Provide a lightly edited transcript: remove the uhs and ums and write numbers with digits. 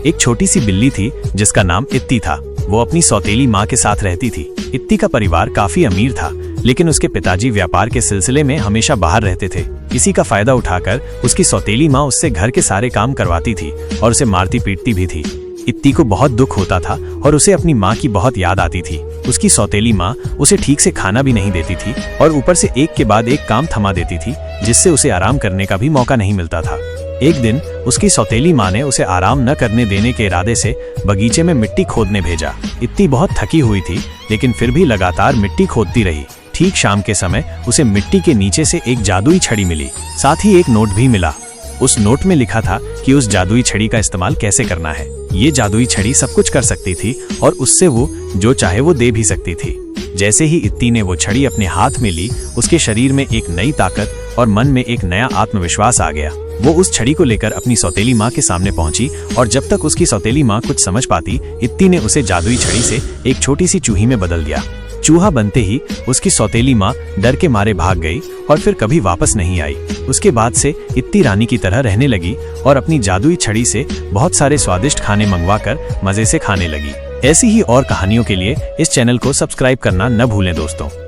एक छोटी सी बिल्ली थी जिसका नाम इत्ती था। वो अपनी सौतेली माँ के साथ रहती थी। इत्ती का परिवार काफी अमीर था, लेकिन उसके पिताजी व्यापार के सिलसिले में हमेशा बाहर रहते थे। इसी का फायदा उठाकर उसकी सौतेली माँ उससे घर के सारे काम करवाती थी और उसे मारती पीटती भी थी। इत्ती को बहुत दुख होता था और उसे अपनी माँ की बहुत याद आती थी। उसकी सौतेली माँ उसे ठीक से खाना भी नहीं देती थी और ऊपर से एक के बाद एक काम थमा देती थी, जिससे उसे आराम करने का भी मौका नहीं मिलता था। एक दिन उसकी सौतेली माँ ने उसे आराम न करने देने के इरादे से बगीचे में मिट्टी खोदने भेजा। इत्ती बहुत थकी हुई थी, लेकिन फिर भी लगातार मिट्टी खोदती रही। ठीक शाम के समय उसे मिट्टी के नीचे से एक जादुई छड़ी मिली। साथ ही एक नोट भी मिला। उस नोट में लिखा था कि उस जादुई छड़ी का इस्तेमाल कैसे करना है। ये जादुई छड़ी सब कुछ कर सकती थी और उससे वो जो चाहे वो दे भी सकती थी। जैसे ही इत्ती ने वो छड़ी अपने हाथ में ली, उसके शरीर में एक नई ताकत और मन में एक नया आत्मविश्वास आ गया। वो उस छड़ी को लेकर अपनी सौतेली माँ के सामने पहुंची और जब तक उसकी सौतेली माँ कुछ समझ पाती, इत्ती ने उसे जादुई छड़ी से एक छोटी सी चूही में बदल दिया। चूहा बनते ही उसकी सौतेली माँ डर के मारे भाग गई और फिर कभी वापस नहीं आई। उसके बाद से इत्ती रानी की तरह रहने लगी और अपनी जादुई छड़ी से बहुत सारे स्वादिष्ट खाने मंगवाकर मजे से खाने लगी। ऐसी ही और कहानियों के लिए इस चैनल को सब्सक्राइब करना न भूलें दोस्तों।